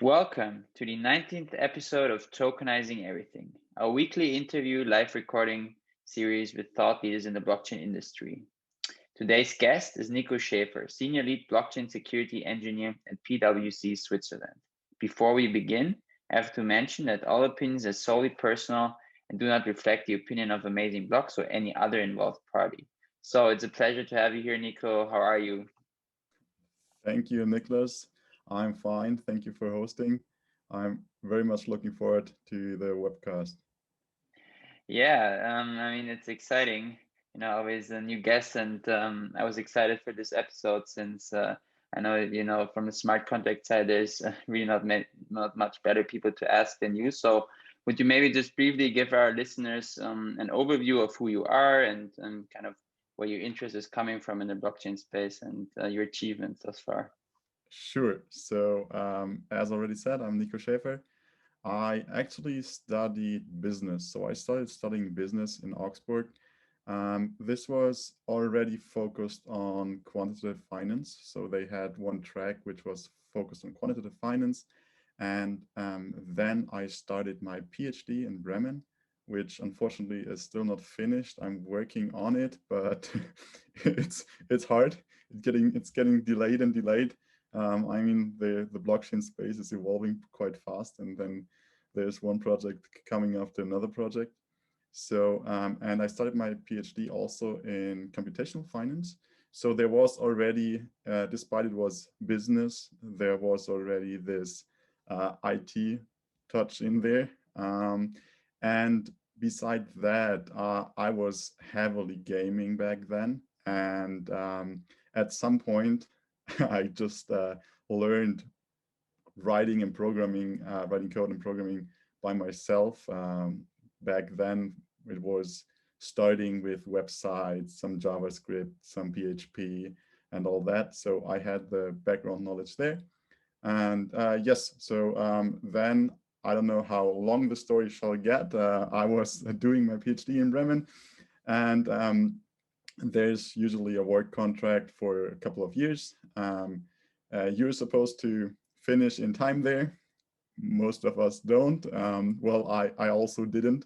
Welcome to the 19th episode of Tokenizing Everything, a weekly interview live recording series with thought leaders in the blockchain industry. Today's guest is Nico Schäfer, Senior Lead Blockchain Security Engineer at PwC Switzerland. Before we begin, I have to mention that all opinions are solely personal and do not reflect the opinion of Amazing Blocks or any other involved party. So it's a pleasure to have you here, Nico. How are you? Thank you, Nicolas. I'm fine. Thank you for hosting. I'm very much looking forward to the webcast. Yeah, it's exciting, always a new guest, and I was excited for this episode since I know, from the smart contract side, there's really not much better people to ask than you. So, would you maybe just briefly give our listeners an overview of who you are and kind of where your interest is coming from in the blockchain space and your achievements thus far? Sure. So, as already said, I'm Nico Schäfer. I actually studied business. So I started studying business in Augsburg. This was already focused on quantitative finance. So they had one track which was focused on quantitative finance. And then I started my PhD in Bremen, which unfortunately is still not finished. I'm working on it, but it's hard. It's getting delayed and delayed. The blockchain space is evolving quite fast, and then there's one project coming after another project. So, and I started my PhD also in computational finance. So there was already, despite it was business, there was already this IT touch in there. And beside that, I was heavily gaming back then. And at some point, I just learned writing code and programming by myself. Back then, it was starting with websites, some JavaScript, some PHP, and all that. So I had the background knowledge there. And yes, so then I don't know how long the story shall get. I was doing my PhD in Bremen, and there's usually a work contract for a couple of years. You're supposed to finish in time there. Most of us don't. I also didn't.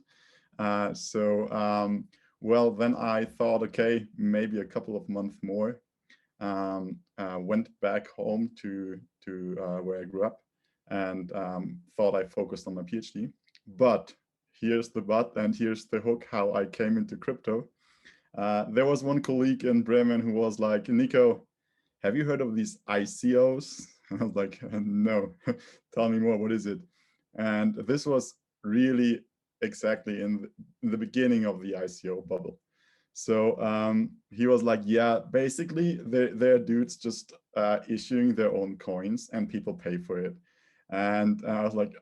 Well, then I thought, okay, maybe a couple of months more. Went back home to where I grew up, and thought I focused on my PhD. But here's the but, and here's the hook: how I came into crypto. There was one colleague in Bremen who was like, Nico, have you heard of these ICOs? I was like, no, tell me more, what is it? And this was really exactly in the beginning of the ICO bubble. So he was like, yeah, basically they're dudes just issuing their own coins and people pay for it. And I was like,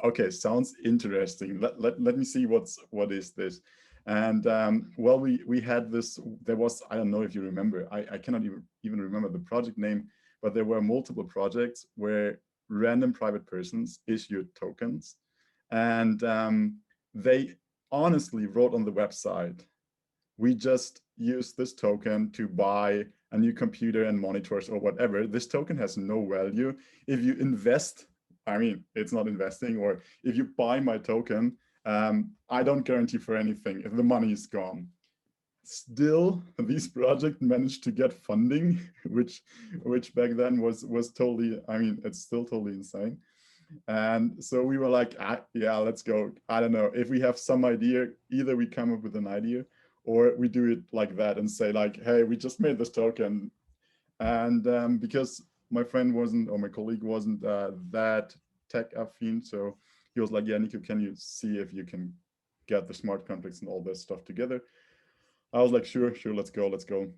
okay, sounds interesting. Let me see what is this. And well, we had this. There was, I don't know if you remember. I cannot even remember the project name, but there were multiple projects where random private persons issued tokens, and they honestly wrote on the website, we just use this token to buy a new computer and monitors or whatever. This token has no value. If you invest, it's not investing, or if you buy my token, I don't guarantee for anything if the money is gone. Still, these projects managed to get funding, which back then was totally, it's still totally insane. And so we were like, yeah, let's go. I don't know. If we have some idea, either we come up with an idea or we do it like that and say like, hey, we just made this token. And because my friend wasn't, or my colleague wasn't that tech affine, so he was like, yeah, Nico, can you see if you can get the smart contracts and all this stuff together? I was like, sure, let's go.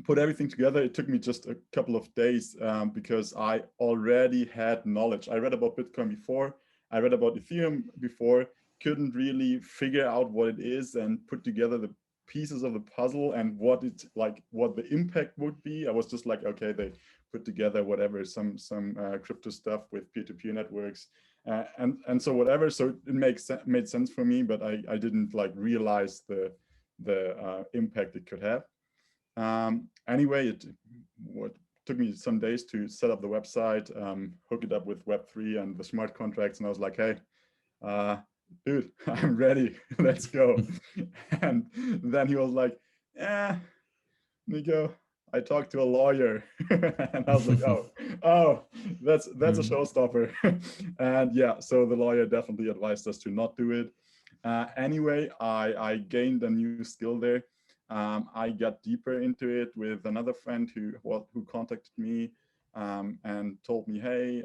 Put everything together. It took me just a couple of days because I already had knowledge. I read about Bitcoin before. I read about Ethereum before. Couldn't really figure out what it is and put together the pieces of the puzzle and what the impact would be. I was just like, okay, they put together whatever, some crypto stuff with peer-to-peer networks and so whatever. So it made sense for me, but I didn't like realize the impact it could have. Anyway, what took me some days to set up the website, hook it up with Web3 and the smart contracts, and I was like, hey, uh, dude, I'm ready. Let's go. And then he was like, yeah, Nico, I talked to a lawyer. And I was like, oh, that's a showstopper. And yeah, so the lawyer definitely advised us to not do it. Anyway, I gained a new skill there. I got deeper into it with another friend who contacted me, and told me, hey,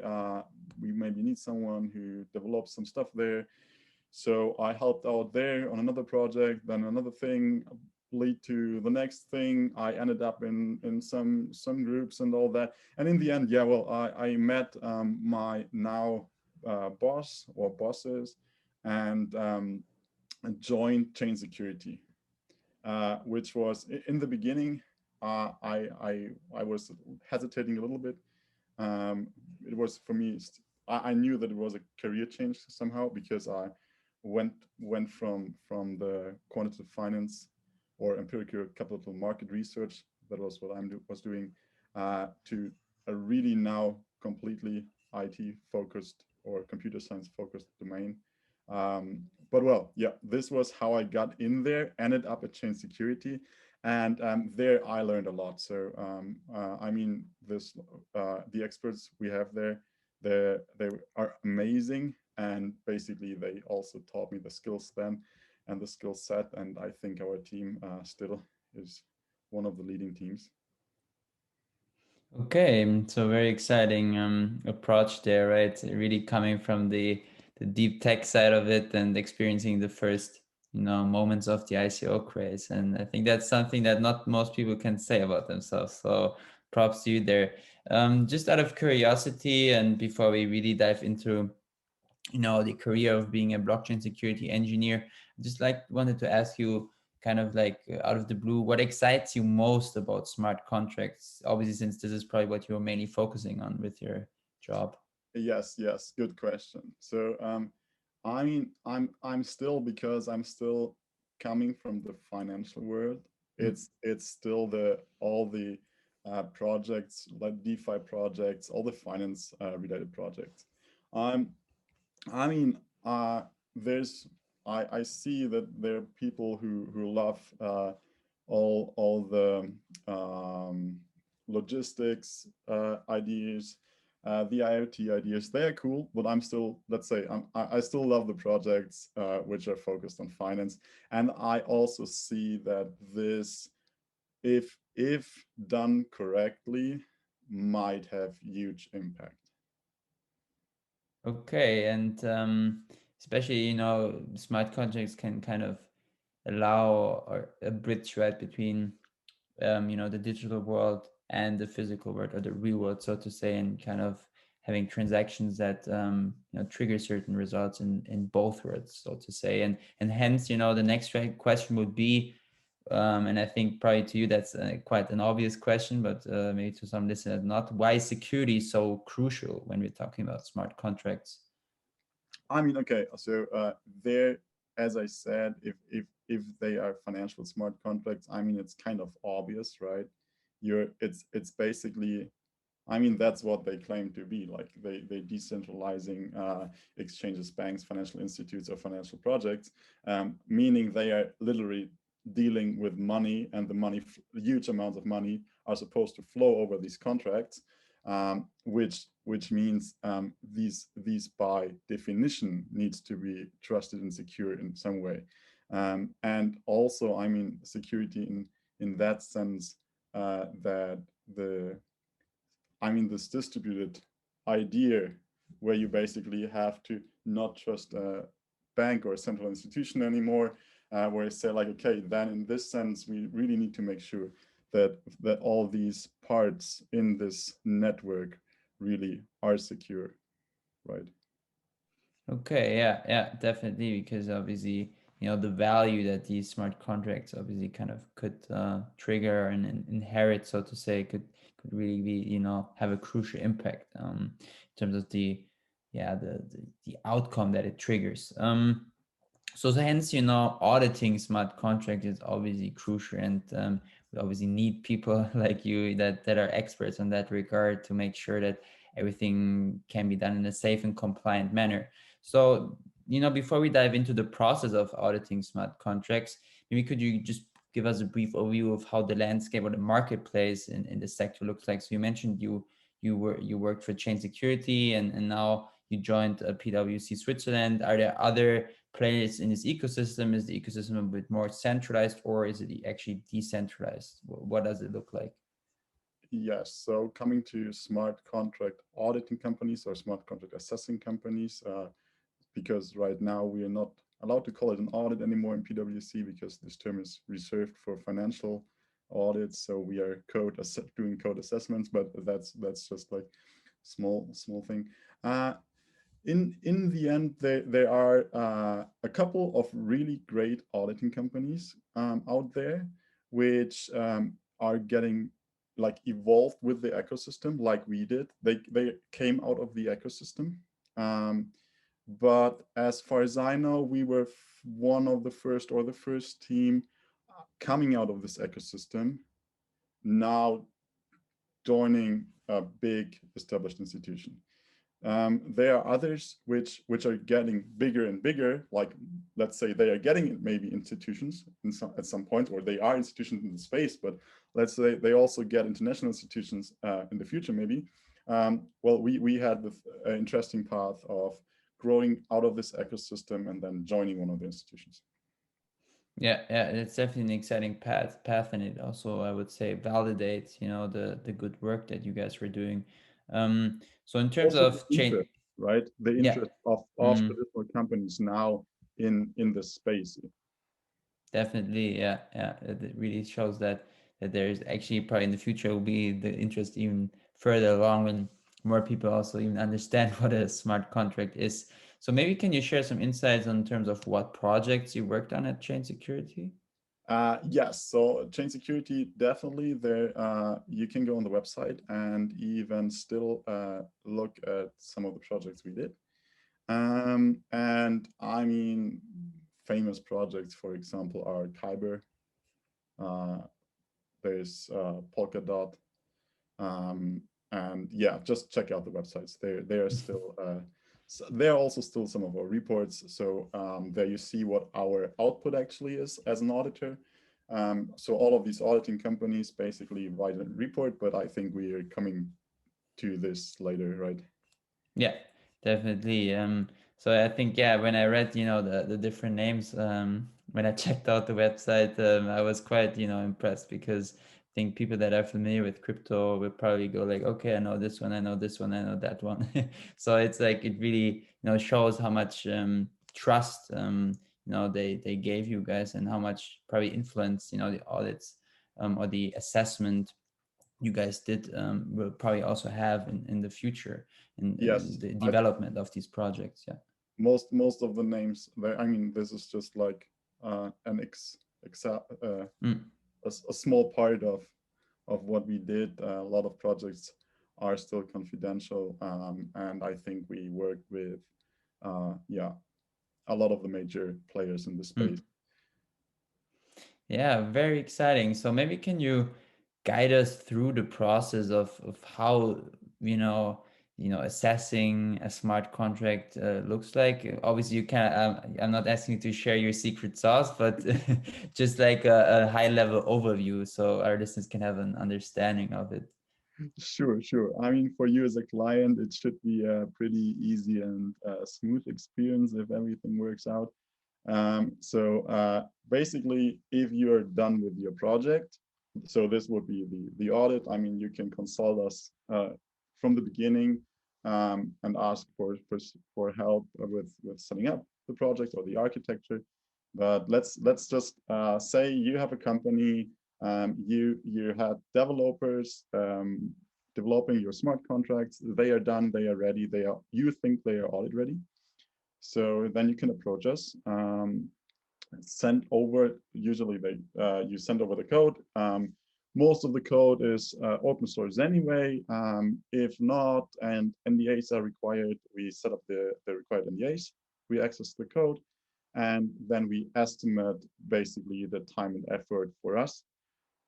we maybe need someone who develops some stuff there. So I helped out there on another project, then another thing lead to the next thing. I ended up in some groups and all that. And in the end, yeah, well, I met my now boss or bosses, and joined Chain Security, which was in the beginning. I was hesitating a little bit. It was for me. I knew that it was a career change somehow, because I went from the quantitative finance or empirical capital market research, that was what I was doing, to a really now completely IT focused or computer science focused domain. But well, yeah, this was how I got in there, ended up at Chain Security, and there I learned a lot. So I mean, the experts we have there, they are amazing, and basically they also taught me the skills then and the skill set, and I think our team still is one of the leading teams. Okay, so very exciting approach there, right? Really coming from the deep tech side of it and experiencing the first, moments of the ICO craze. And I think that's something that not most people can say about themselves. So props to you there. Just out of curiosity, and before we really dive into the career of being a blockchain security engineer, just like wanted to ask you, kind of like out of the blue, what excites you most about smart contracts, obviously, since this is probably what you're mainly focusing on with your job. Yes, good question. So I mean, I'm still, because I'm still coming from the financial world. It's still the all the projects, like DeFi projects, all the finance related projects. Um, I mean, there's I see that there are people who love all the logistics ideas, the IoT ideas. They are cool, but I'm still, let's say, I still love the projects which are focused on finance, and I also see that this, if done correctly, might have huge impact. Okay, and especially smart contracts can kind of allow or a bridge, right, between the digital world and the physical world, or the real world, so to say, and kind of having transactions that trigger certain results in both worlds, so to say. And hence, the next question would be, and I think probably to you that's quite an obvious question, but maybe to some listeners not, why is security so crucial when we're talking about smart contracts? I mean, okay, so there, as I said, if they are financial smart contracts, I mean, it's kind of obvious, right? It's basically, I mean, that's what they claim to be. Like they decentralizing exchanges, banks, financial institutes, or financial projects, meaning they are literally dealing with money, and the money, huge amounts of money, are supposed to flow over these contracts, which means these by definition needs to be trusted and secure in some way, and also, I mean, security in that sense, that the I mean, this distributed idea, where you basically have to not trust a bank or a central institution anymore, where you say like, okay, then in this sense, we really need to make sure that all these parts in this network really are secure, right? Okay, yeah, definitely, because obviously, the value that these smart contracts obviously kind of could trigger and inherit, so to say, could really be, have a crucial impact in terms of the, yeah, the outcome that it triggers. So hence, auditing smart contract is obviously crucial, and we obviously need people like you that are experts in that regard to make sure that everything can be done in a safe and compliant manner. So, before we dive into the process of auditing smart contracts, maybe could you just give us a brief overview of how the landscape or the marketplace in the sector looks like? So you mentioned you worked for Chain Security, and now you joined PwC Switzerland. Are there other players in this ecosystem? Is the ecosystem a bit more centralized, or is it actually decentralized? What does it look like? Yes, so coming to smart contract auditing companies or smart contract assessing companies, because right now we are not allowed to call it an audit anymore in PwC because this term is reserved for financial audits. So we are doing code assessments, but that's just like small thing. In the end, there are a couple of really great auditing companies out there, which are getting like evolved with the ecosystem like we did. They came out of the ecosystem. But as far as I know, we were one of the first or the first team coming out of this ecosystem, now joining a big established institution. There are others which are getting bigger and bigger. Like, let's say they are getting maybe institutions at some point, or they are institutions in the space, but let's say they also get international institutions in the future, maybe. Well, we had the interesting path of growing out of this ecosystem and then joining one of the institutions. Yeah, it's definitely an exciting path, and it also, I would say, validates, the good work that you guys were doing. So in terms Also of the change, interest, right? The yeah, interest of traditional companies now in this space. definitely, yeah, it really shows that there is actually probably in the future will be the interest even further along when more people also even understand what a smart contract is. So maybe can you share some insights on terms of what projects you worked on at Chain Security? Yes, so Chain Security, definitely there. You can go on the website and even still look at some of the projects we did. And I mean, famous projects, for example, are Kyber. There's Polkadot. And yeah, just check out the websites. They are still so there are also still some of our reports. So there you see what our output actually is as an auditor. So all of these auditing companies basically write a report, but I think we are coming to this later, right? Yeah, definitely. So I think, yeah, when I read, the different names, when I checked out the website, I was quite, impressed, because I think people that are familiar with crypto will probably go like, okay, I know this one, I know this one, I know that one. So it's like, it really, shows how much trust, they gave you guys, and how much probably influence, the audits or the assessment you guys did will probably also have in the future in Yes, the development of these projects. Yeah, most of the names there. I mean, this is just like an a small part of what we did. A lot of projects are still confidential, and I think we work with yeah, a lot of the major players in the space. Yeah, very exciting. So maybe can you guide us through the process of how assessing a smart contract looks like? Obviously, you can. I'm not asking you to share your secret sauce, but just like a high level overview, so our listeners can have an understanding of it. Sure. I mean, for you as a client, it should be a pretty easy and smooth experience if everything works out. So basically, if you're done with your project, so this would be the audit. I mean, you can consult us from the beginning and ask for help with setting up the project or the architecture. But let's just say you have a company. You had developers developing your smart contracts. They are done. They are ready. You think they are audit ready. So then you can approach us. Send over. Usually, you send over the code. Most of the code is open source anyway. If not, and NDAs are required, we set up the required NDAs. We access the code. And then we estimate basically the time and effort for us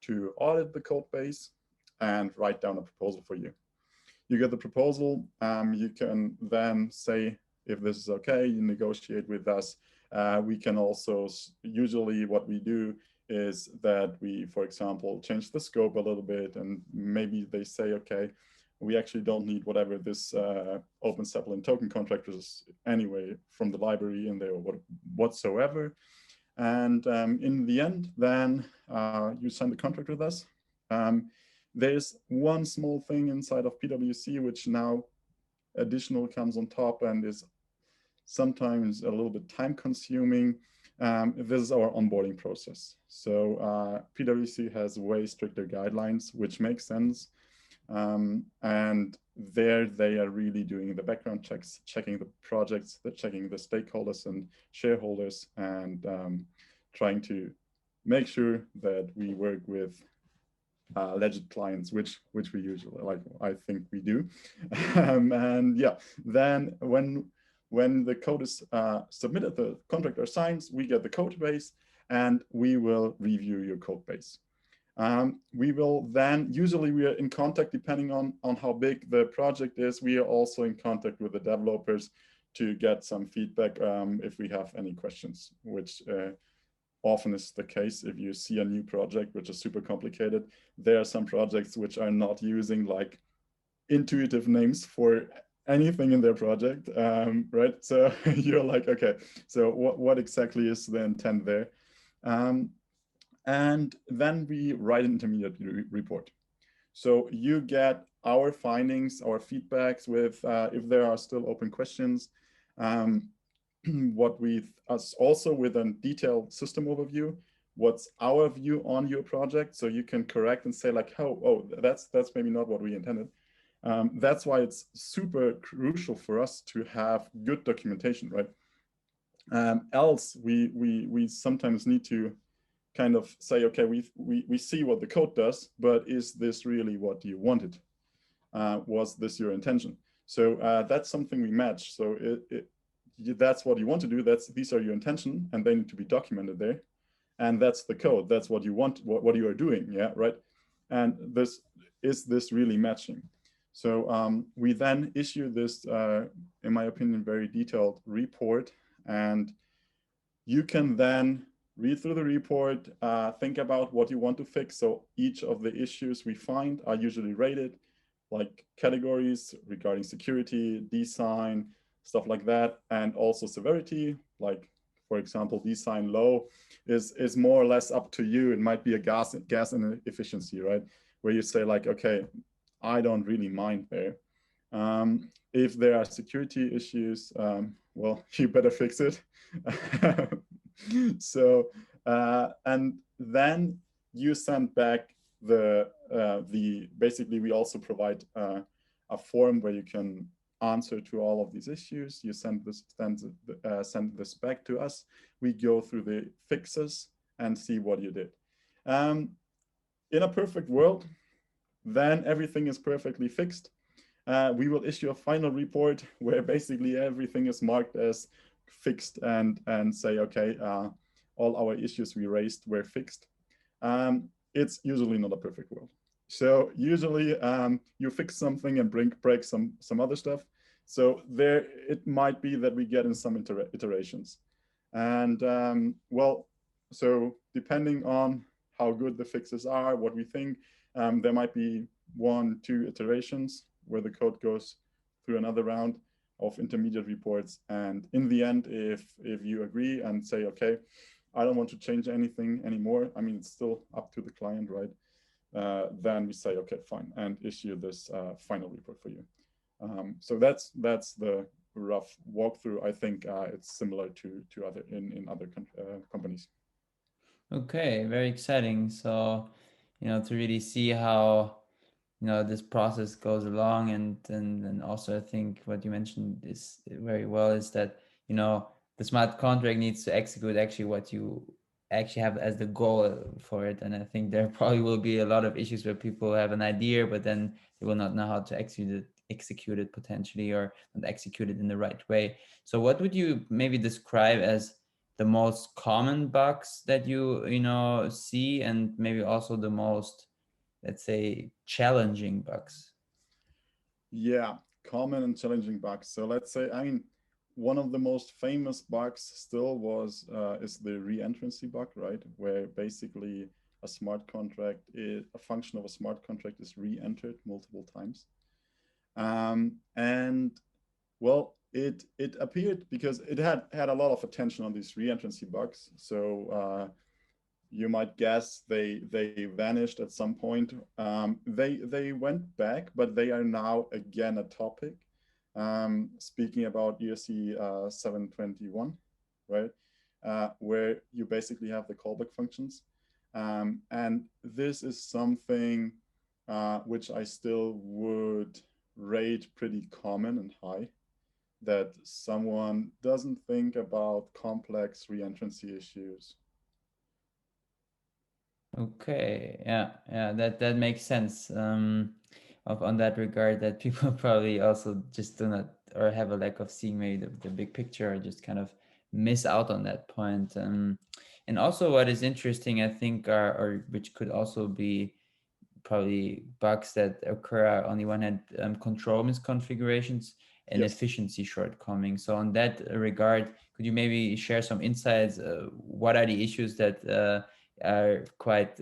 to audit the code base and write down a proposal for you. You get the proposal, you can then say if this is okay, you negotiate with us. We can also, usually what we do is that we, for example, change the scope a little bit, and maybe they say, okay, we actually don't need whatever this open Zeppelin token contract is anyway from the library in there or whatsoever. And in the end, then you sign the contract with us. There's one small thing inside of PwC, which now additional comes on top and is sometimes a little bit time consuming. This is our onboarding process. So PwC has way stricter guidelines, which makes sense. And there they are really doing the background checks, checking the projects, checking the stakeholders and shareholders, and trying to make sure that we work with legit clients, which we usually, like, I think we do. And yeah, then when the code is submitted, the contractor signs, we get the code base, and we will review your code base. We will then, usually we are in contact, depending on how big the project is, we are also in contact with the developers to get some feedback if we have any questions, which often is the case. If you see a new project which is super complicated, there are some projects which are not using like intuitive names for anything in their project, right? So you're like, okay, so what exactly is the intent there? And then we write an intermediate report. So you get our findings, our feedbacks with if there are still open questions, what we've also with a detailed system overview, what's our view on your project, so you can correct and say like, oh, that's maybe not what we intended. That's why it's super crucial for us to have good documentation, right? Else we sometimes need to kind of say, okay, we see what the code does, but is this really what you wanted? Was this your intention? So that's something we match. So that's what you want to do. These are your intention, and they need to be documented there. And that's the code. That's what you want, what you are doing. Yeah, right. And is this really matching? So we then issue this, in my opinion, very detailed report, and you can then read through the report, think about what you want to fix. So each of the issues we find are usually rated, like categories regarding security, design, stuff like that, and also severity. Like, for example, design low is more or less up to you. It might be a gas inefficiency, right? Where you say like, okay, I don't really mind there. If there are security issues, well, you better fix it. So, and then you send back basically we also provide a form where you can answer to all of these issues. You send this back to us. We go through the fixes and see what you did. In a perfect world, then everything is perfectly fixed. We will issue a final report where basically everything is marked as fixed and say, okay, all our issues we raised were fixed. It's usually not a perfect world. So usually you fix something and break some other stuff. So there it might be that we get in some iterations. And well, so depending on how good the fixes are, what we think, there might be 1-2 iterations where the code goes through another round of intermediate reports. And in the end, if you agree and say, okay, I don't want to change anything anymore, I mean, it's still up to the client, right? Then we say, okay, fine, and issue this final report for you. So that's the rough walkthrough. I think it's similar to other in other companies. Okay, very exciting. So, to really see how this process goes along, and also I think what you mentioned is very well is that the smart contract needs to execute actually what you actually have as the goal for it. And I think there probably will be a lot of issues where people have an idea, but then they will not know how to execute it potentially, or not execute it in the right way. So what would you maybe describe as the most common bugs that you know see, and maybe also the most, let's say, challenging bugs? Yeah, common and challenging bugs. So let's say, I mean, one of the most famous bugs still is the re-entrancy bug, right? Where basically a smart contract a function of a smart contract is re-entered multiple times. And well, it appeared because it had a lot of attention on these re-entrancy bugs. So you might guess they vanished at some point. They went back, but they are now again a topic. Speaking about ERC 721, right? Where you basically have the callback functions. And this is something which I still would rate pretty common and high, that someone doesn't think about complex reentrancy issues. Okay, yeah, that makes sense. On that regard, that people probably also just do not, or have a lack of seeing maybe the big picture, or just kind of miss out on that point. And also, what is interesting, I think, or which could also be probably bugs that occur on the one hand, control misconfigurations and Yes. efficiency shortcomings. So on that regard, could you maybe share some insights? What are the issues that are quite,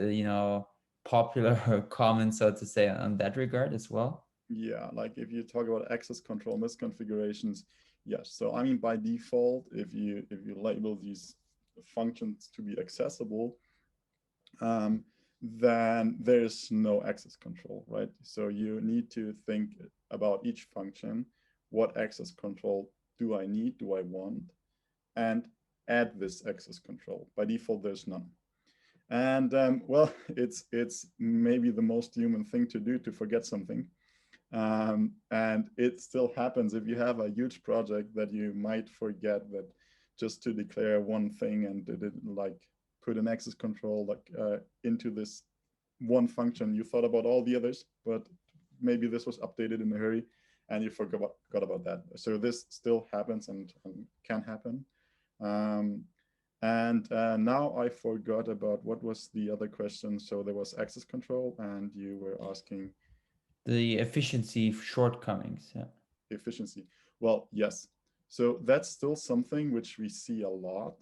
popular or common, so to say, on that regard as well? Yeah, like if you talk about access control misconfigurations, yes. So I mean, by default, if you label these functions to be accessible, then there's no access control, right? So you need to think about each function. What access control do I need? Do I want? And add this access control. By default, there's none. And well, it's maybe the most human thing to do, to forget something. And it still happens if you have a huge project, that you might forget that just to declare one thing, and it didn't like put an access control like into this one function. You thought about all the others, but maybe this was updated in a hurry and you forgot about that. So this still happens and can happen. And now I forgot about what was the other question. So there was access control, and you were asking The efficiency shortcomings. Yeah. efficiency. Well, yes. So that's still something which we see a lot.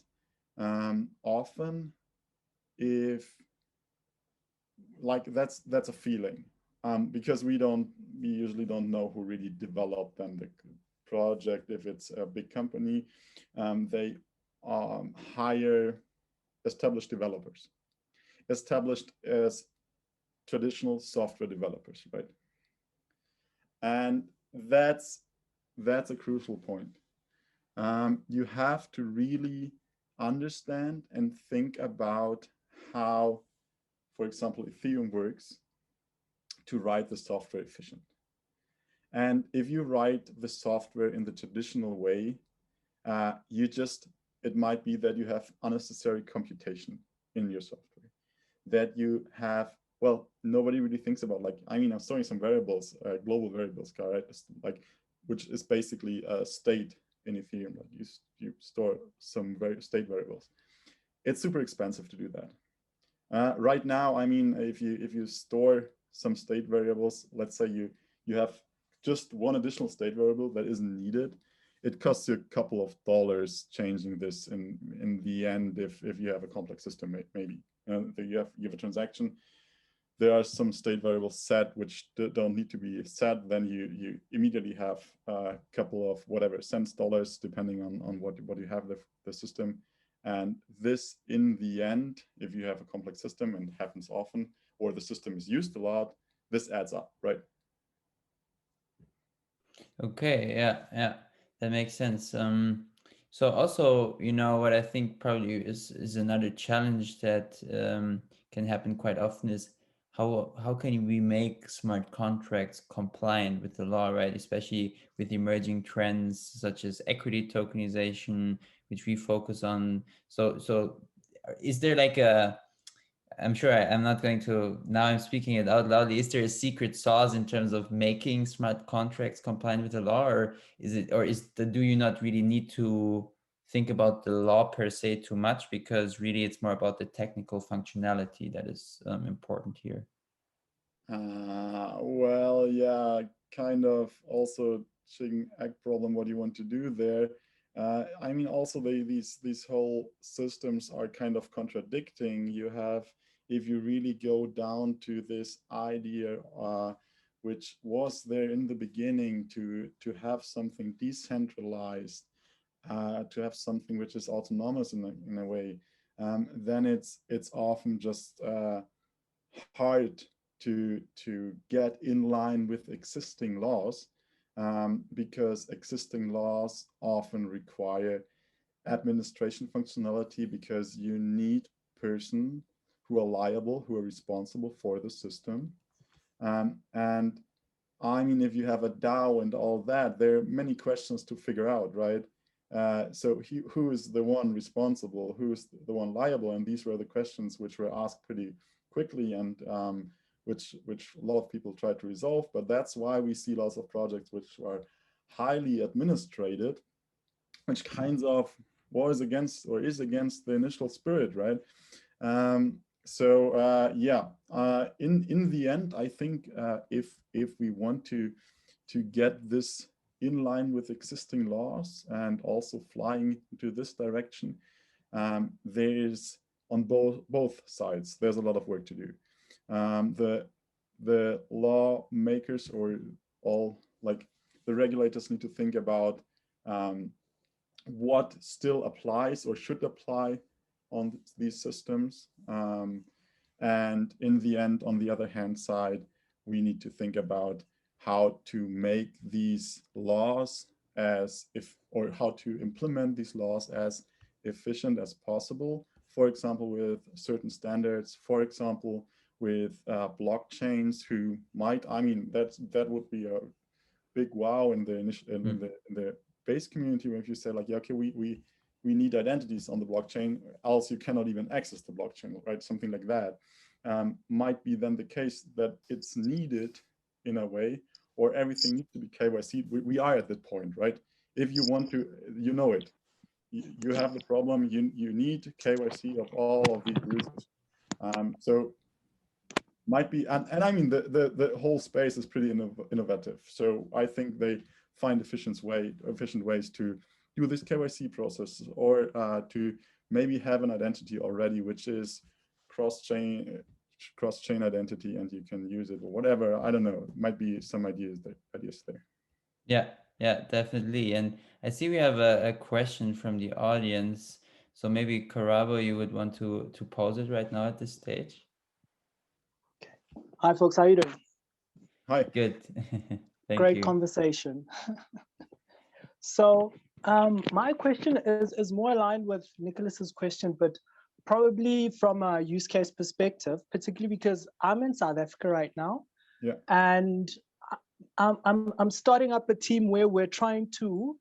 Often, if like that's a feeling, because we usually don't know who really developed them, the project. If it's a big company, they hire established developers, established as traditional software developers, right? And that's a crucial point. You have to really understand and think about how, for example, Ethereum works to write the software efficient. And if you write the software in the traditional way, it might be that you have unnecessary computation in your software, that you have, well, nobody really thinks about, like, I mean, I'm storing some variables, global variables, right? Like, which is basically a state in Ethereum. Like you store some state variables. It's super expensive to do that. Right now, I mean, if you store some state variables, let's say you have just one additional state variable that isn't needed, it costs you a couple of dollars changing this in the end, if you have a complex system, maybe. You have a transaction, there are some state variables set which don't need to be set, then you immediately have a couple of whatever cents, dollars, depending on what you have the system. And this, in the end, if you have a complex system, and it happens often, or the system is used a lot, this adds up, right? Okay, yeah, that makes sense. So also, what I think probably is another challenge that can happen quite often is how can we make smart contracts compliant with the law, right? Especially with emerging trends such as equity tokenization, which we focus on. So is there like I'm sure I'm not going to, now I'm speaking it out loudly. Is there a secret sauce in terms of making smart contracts compliant with the law, or do you not really need to think about the law per se too much, because really it's more about the technical functionality that is important here. Well, yeah, kind of also chicken egg problem. What you want to do there? I mean, also these whole systems are kind of contradicting. You have, if you really go down to this idea, which was there in the beginning, to have something decentralized, to have something which is autonomous in a way, then it's often just hard to get in line with existing laws, because existing laws often require administration functionality, because you need person who are liable, who are responsible for the system. And I mean, if you have a DAO and all that, there are many questions to figure out, right? So who is the one responsible? Who is the one liable? And these were the questions which were asked pretty quickly, and which a lot of people try to resolve. But that's why we see lots of projects which are highly administrated, which kinds of was against or is against the initial spirit, right? In the end, I think if we want to get this in line with existing laws and also flying into this direction, there's on both sides, there's a lot of work to do. The lawmakers, or all, like the regulators, need to think about what still applies or should apply on these systems. And in the end, on the other hand side, we need to think about how to make these laws or how to implement these laws as efficient as possible. For example, with certain standards, for example, with blockchains who might, I mean, that would be a big wow in the initial, in the base community, where if you say like, yeah, okay, we need identities on the blockchain, else you cannot even access the blockchain, right? Something like that might be then the case that it's needed in a way, or everything needs to be KYC. We are at that point, right? If you want to, you know it. You have the problem, you need KYC of all of these users. So might be, and I mean, the whole space is pretty innovative. So I think they find efficient ways to do this KYC process, or to maybe have an identity already, which is cross-chain identity, and you can use it or whatever. I don't know. Might be some ideas there. Yeah, definitely. And I see we have a question from the audience. So maybe Karabo, you would want to pose it right now at this stage. Hi, folks. How are you doing? Hi. Good. Thank Great you. conversation. So my question is more aligned with Nicolas's question, but probably from a use case perspective, particularly because I'm in South Africa right now. Yeah. And I'm starting up a team where we're trying to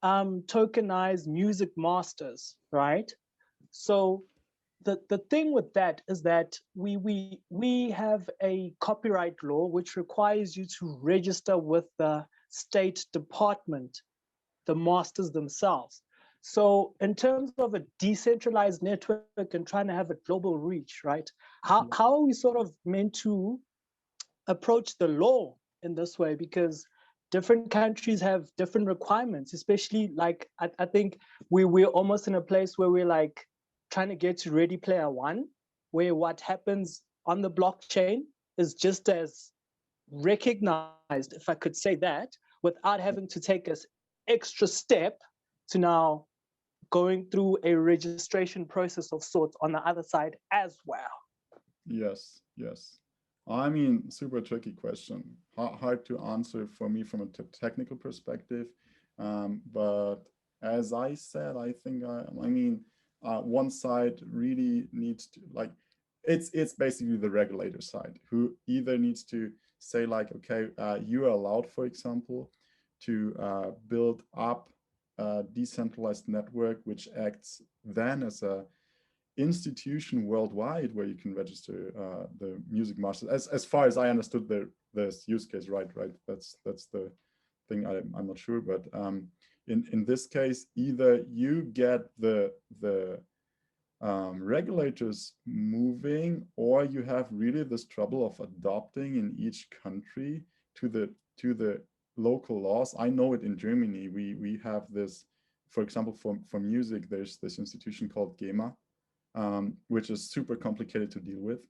tokenize music masters, right? So the thing with that is that we have a copyright law which requires you to register with the State Department, the masters themselves. So in terms of a decentralized network and trying to have a global reach, right? How are we sort of meant to approach the law in this way? Because different countries have different requirements, especially like, I think we're almost in a place where we're like trying to get to Ready Player One, where what happens on the blockchain is just as recognized, if I could say that, without having to take an extra step to now going through a registration process of sorts on the other side as well. Yes. I mean, super tricky question. Hard to answer for me from a technical perspective. But as I said, I think, I mean, one side really needs to, like, it's basically the regulator side, who either needs to say like, okay, you are allowed, for example, to build up a decentralized network, which acts then as a institution worldwide where you can register the music masters. As far as I understood the use case, right? That's the thing. I'm not sure, but in this case, either you get the regulators moving, or you have really this trouble of adopting in each country to the local laws. I know it in Germany. We have this, for example, for music, there's this institution called GEMA, which is super complicated to deal with.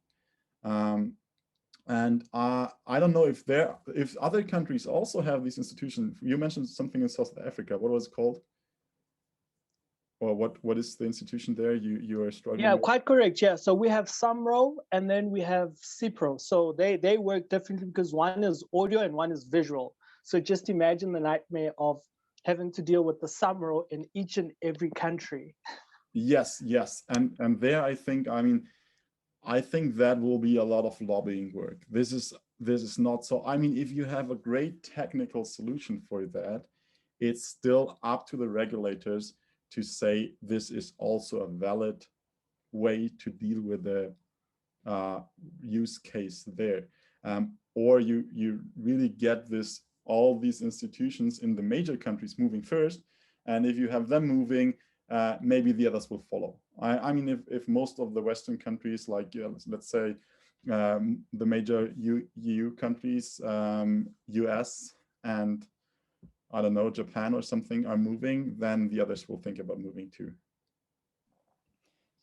And I don't know if other countries also have these institutions. You mentioned something in South Africa. What was it called? Or what is the institution there you are struggling Yeah, with? quite correct. Yeah, so we have SUMRO and then we have CPRO. So they work differently because one is audio and one is visual. So just imagine the nightmare of having to deal with the SUMRO in each and every country. Yes, and there I think that will be a lot of lobbying work. This is not so. I mean, if you have a great technical solution for that, it's still up to the regulators to say this is also a valid way to deal with the use case there. Or you really get all these institutions in the major countries moving first, and if you have them moving, maybe the others will follow. I mean, if most of the Western countries, like let's say the major EU countries, US and I don't know, Japan or something are moving, then the others will think about moving too.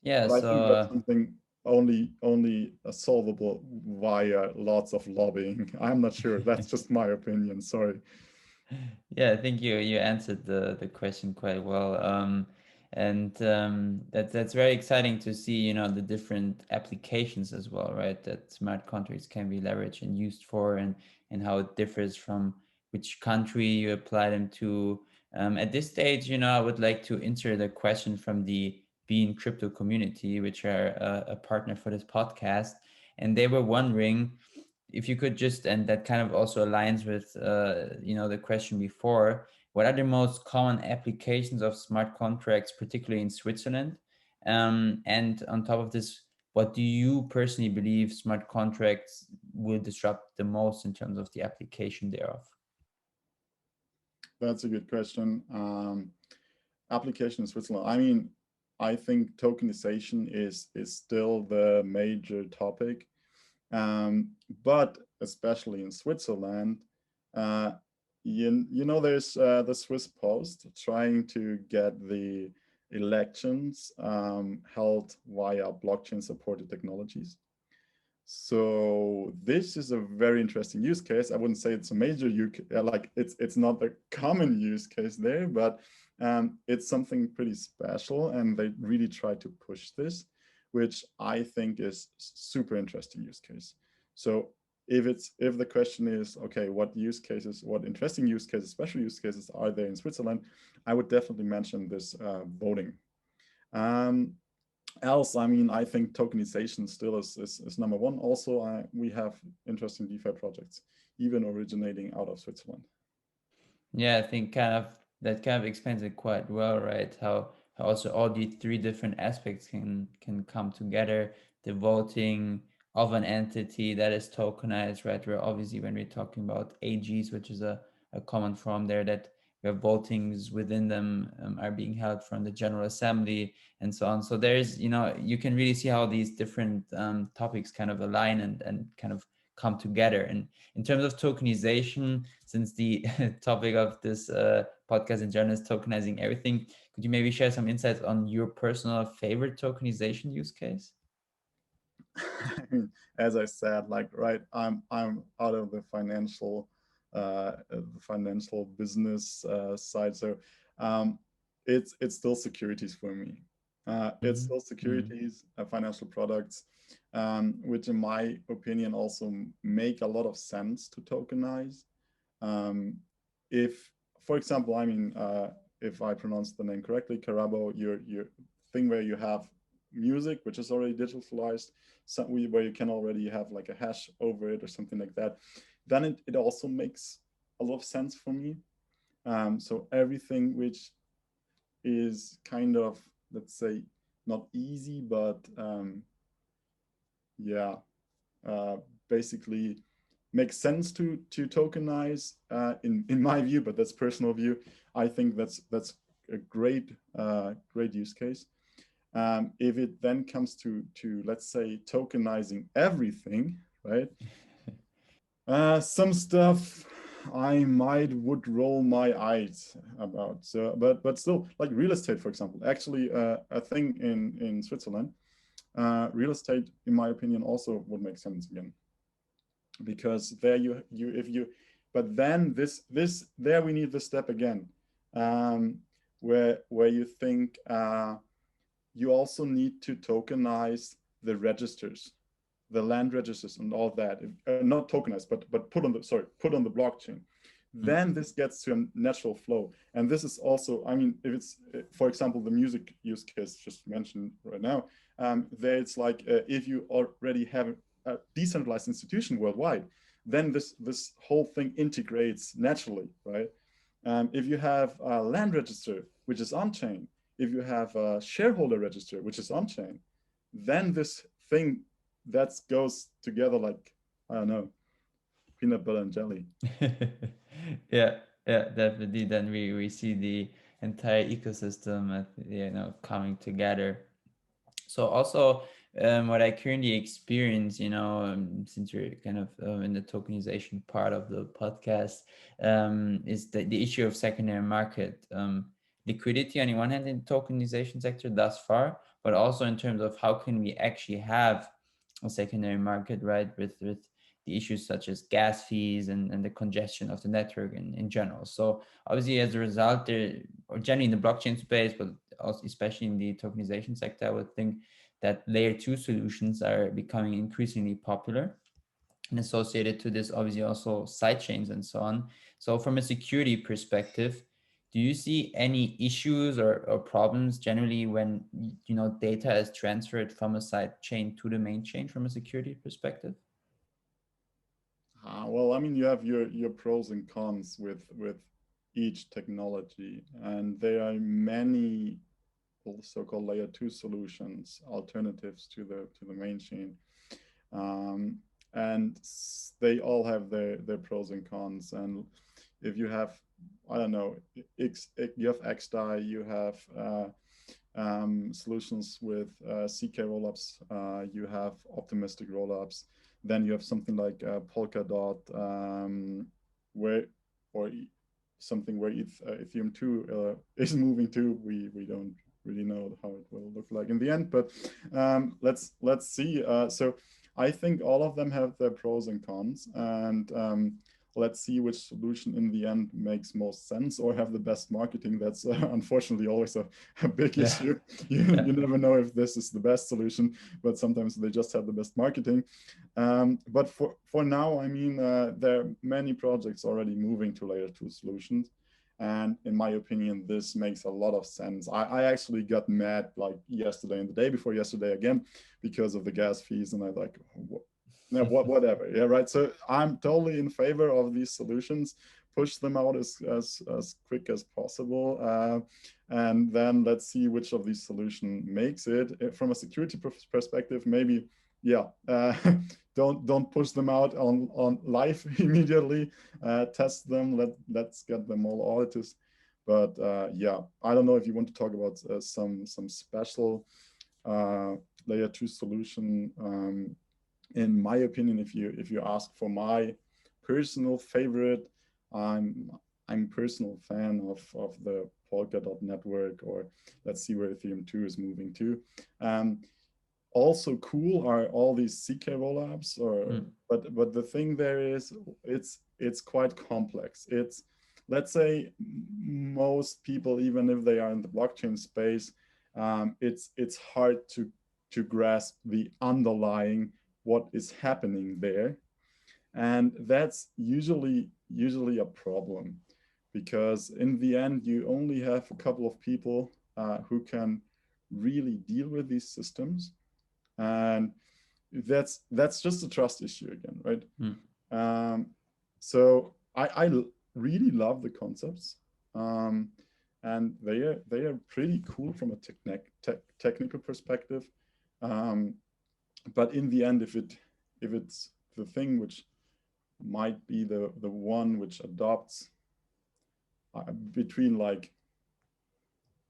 Yeah, but I think that's so something only solvable via lots of lobbying. I'm not sure. That's just my opinion. Sorry. yeah, I think you answered the question quite well. And that's very exciting to see, you know, the different applications as well, right? That smart contracts can be leveraged and used for, and how it differs from which country you apply them to. At this stage, you know, I would like to insert a question from the Bean Crypto community, which are a partner for this podcast, and they were wondering if you could just, and that kind of also aligns with you know, the question before, what are the most common applications of smart contracts, particularly in Switzerland? And on top of this, what do you personally believe smart contracts will disrupt the most in terms of the application thereof? That's a good question. Application in Switzerland. I mean, I think tokenization is still the major topic, but especially in Switzerland, you know, there's the Swiss Post trying to get the elections held via blockchain supported technologies. So this is a very interesting use case. I wouldn't say it's a major like it's not a common use case there, but it's something pretty special, and they really try to push this, which I think is super interesting use case. So if the question is, okay, what use cases, what interesting use cases, special use cases are there in Switzerland, I would definitely mention this voting. Else, I mean, I think tokenization still is number one. Also, we have interesting DeFi projects, even originating out of Switzerland. Yeah, I think that kind of explains it quite well, right? How also all the three different aspects can come together. The voting of an entity that is tokenized, right? Where obviously when we're talking about AGs, which is a common form there, that where votings within them are being held from the General Assembly and so on. So there's, you know, you can really see how these different topics kind of align and kind of come together. And in terms of tokenization, since the topic of this podcast in general is tokenizing everything, could you maybe share some insights on your personal favorite tokenization use case? As I said, like, right, I'm out of the financial business side, so it's still securities for me. It's still securities, financial products, which in my opinion also make a lot of sense to tokenize. If, for example, I mean, if I pronounce the name correctly, Karabo, your thing where you have music, which is already digitalized, where you can already have like a hash over it or something like that, then it also makes a lot of sense for me. So everything which is kind of, let's say, not easy, but yeah, basically makes sense to tokenize in my view, but that's personal view. I think that's a great use case. If it then comes to let's say tokenizing everything, right? Some stuff I would roll my eyes about. So, but still, like real estate, for example, actually a thing in Switzerland, real estate, in my opinion, also would make sense again, because there but then there we need the step again, where you think you also need to tokenize the registers, the land registers and all that, not tokenized, but put on the blockchain. Then this gets to a natural flow. And this is also, I mean, if it's, for example, the music use case just mentioned right now, there it's like, if you already have a decentralized institution worldwide, then this whole thing integrates naturally, right? If you have a land register, which is on-chain, if you have a shareholder register, which is on-chain, then this thing that goes together like, I don't know, peanut butter and jelly. Yeah, definitely. Then we see the entire ecosystem, coming together. So also, what I currently experience, since you're kind of in the tokenization part of the podcast, is the issue of secondary market liquidity on the one hand in the tokenization sector thus far, but also in terms of how can we actually have a secondary market, right, with the issues such as gas fees and the congestion of the network in general. So obviously, as a result, there, or generally in the blockchain space, but also especially in the tokenization sector, I would think that layer 2 solutions are becoming increasingly popular, and associated to this obviously also sidechains and so on. So from a security perspective, do you see any issues or problems generally when data is transferred from a side chain to the main chain from a security perspective? Well, I mean, you have your pros and cons with each technology, and there are many so-called layer 2 solutions, alternatives to the main chain, and they all have their pros and cons. And if you have, I don't know, you have XDAI, you have solutions with CK rollups, you have optimistic rollups, then you have something like Polkadot, something where Ethereum 2 is moving to. We don't really know how it will look like in the end, but let's see. So I think all of them have their pros and cons, and let's see which solution in the end makes most sense or have the best marketing. That's unfortunately always a big issue. You never know if this is the best solution, but sometimes they just have the best marketing. But for now, I mean, there are many projects already moving to layer 2 solutions. And in my opinion, this makes a lot of sense. I actually got mad like yesterday and the day before yesterday again because of the gas fees. And I like, whatever. Yeah, right. So I'm totally in favor of these solutions. Push them out as quick as possible. And then let's see which of these solutions makes it. From a security perspective, maybe, don't push them out on live immediately. Test them. Let's get them all audited. But I don't know if you want to talk about some special layer 2 solution. In my opinion, if you ask for my personal favorite, I'm personal fan of the Polkadot network, or let's see where Ethereum 2 is moving to. Also cool are all these CK rollups, but the thing there is it's quite complex. It's, let's say, most people, even if they are in the blockchain space, it's hard to grasp the underlying what is happening there, and that's usually a problem, because in the end you only have a couple of people who can really deal with these systems, and that's just a trust issue again, right? So I really love the concepts, and they are pretty cool from a technical perspective. But in the end, if it's the thing which might be the one which adopts between like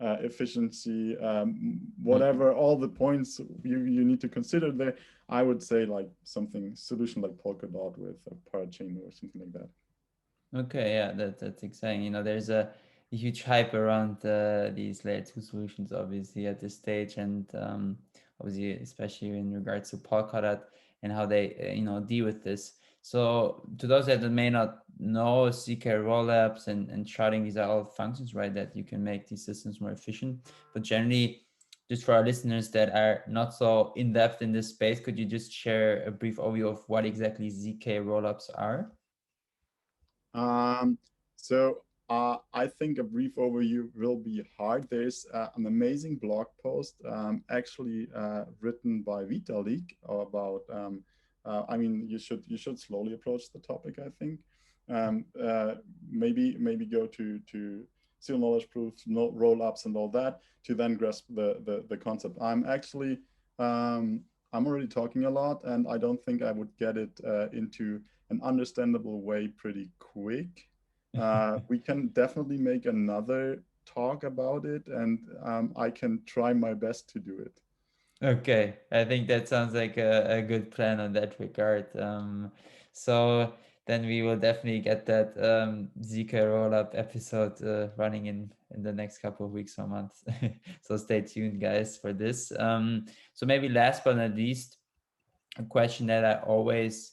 efficiency, whatever, all the points you need to consider there. I would say like something solution like Polkadot with a parachain or something like that. Okay, yeah, that's exciting. You know, there's a huge hype around these layer two solutions, obviously at this stage, and obviously especially in regards to Polkadot and how they you know deal with this. So to those that may not know, ZK rollups and sharding, these are all functions, right, that you can make these systems more efficient. But generally, just for our listeners that are not so in depth in this space, could you just share a brief overview of what exactly ZK rollups are? Um, so I think a brief overview will be hard. There's an amazing blog post actually written by Vitalik about. I mean, you should slowly approach the topic. I think maybe go to zero knowledge proofs, no roll ups, and all that to then grasp the concept. I'm already talking a lot, and I don't think I would get it into an understandable way pretty quick. We can definitely make another talk about it, and I can try my best to do it. Okay, I think that sounds like a good plan on that regard. So then we will definitely get that ZK rollup episode running in the next couple of weeks or months. So stay tuned, guys, for this. So maybe last but not least, a question that I always,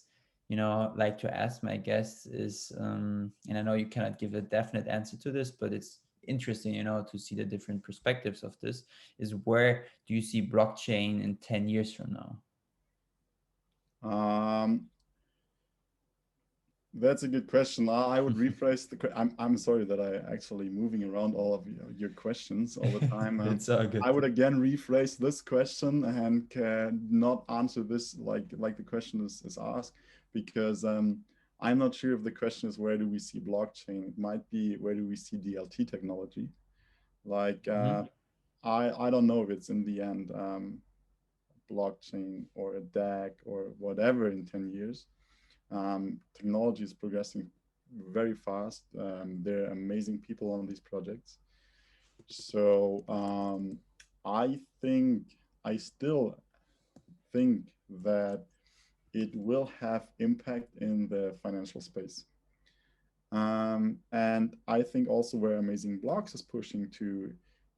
you know, like to ask my guests is, and I know you cannot give a definite answer to this, but it's interesting, you know, to see the different perspectives of this, is where do you see blockchain in 10 years from now? Um, That's a good question. I would rephrase I'm sorry that I actually moving around all of your questions all the time. It's all I good. would again rephrase this question and not answer this like the question is asked, because I'm not sure if the question is where do we see blockchain. It might be where do we see DLT technology. Like I don't know if it's in the end blockchain or a DAG or whatever in 10 years. Technology is progressing very fast. There are amazing people on these projects. So I think, I still think that it will have impact in the financial space. And I think also where Amazing Blocks is pushing to,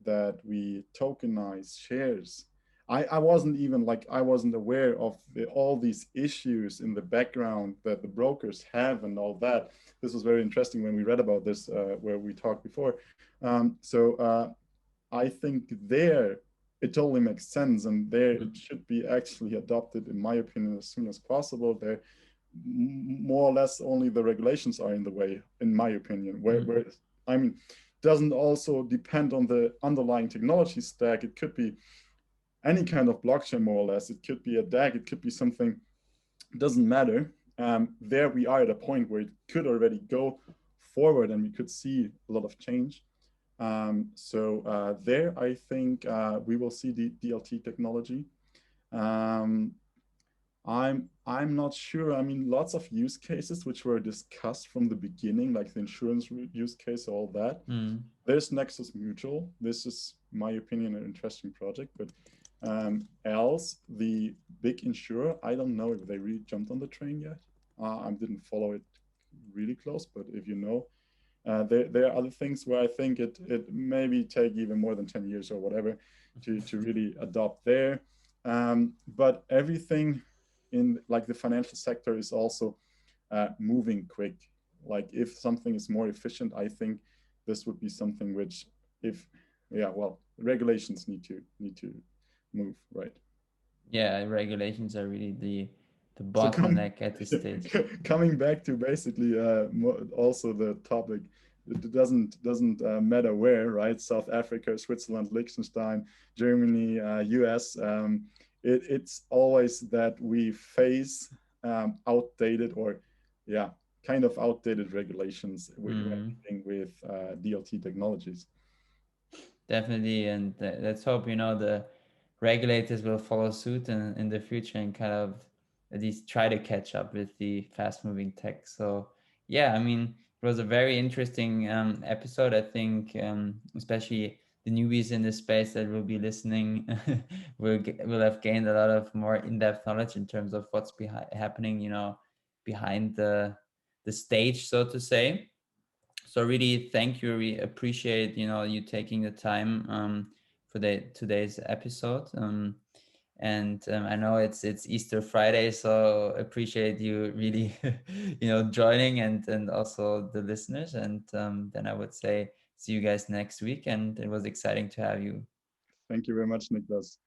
that we tokenize shares. I wasn't even like, I wasn't aware of all these issues in the background that the brokers have and all that. This was very interesting when we read about this, where we talked before. I think there it totally makes sense, and there it should be actually adopted, in my opinion, as soon as possible. There more or less only the regulations are in the way, in my opinion. Where I mean, doesn't also depend on the underlying technology stack. It could be any kind of blockchain, more or less. It could be a DAG, it could be something, it doesn't matter. There we are at a point where it could already go forward and we could see a lot of change. There I think we will see the DLT technology. I'm not sure. I mean, lots of use cases which were discussed from the beginning, like the insurance use case, all that. There's Nexus Mutual. This is, my opinion, an interesting project. But else, the big insurer, I don't know if they really jumped on the train yet. I didn't follow it really close, but if you know, there are other things where I think it maybe take even more than 10 years or whatever to really adopt there. But everything in like the financial sector is also moving quick. Like if something is more efficient, I think this would be something which, if regulations need to move, right? Yeah, regulations are really the bottleneck at this stage. Coming back to basically also the topic, it doesn't matter where, right? South Africa, Switzerland, Liechtenstein, Germany, US. It's always that we face outdated or kind of outdated regulations when dealing with DLT technologies. Definitely, and let's hope, you know, the regulators will follow suit in the future and kind of at least try to catch up with the fast moving tech. So yeah, I mean, it was a very interesting episode. I think especially the newbies in this space that will be listening will have gained a lot of more in-depth knowledge in terms of what's happening, behind the stage, so to say. So really, thank you. We appreciate you taking the time for today's episode. And I know it's Easter Friday, so appreciate you really joining, and also the listeners. And then I would say see you guys next week. And it was exciting to have you. Thank you very much, Nicolas.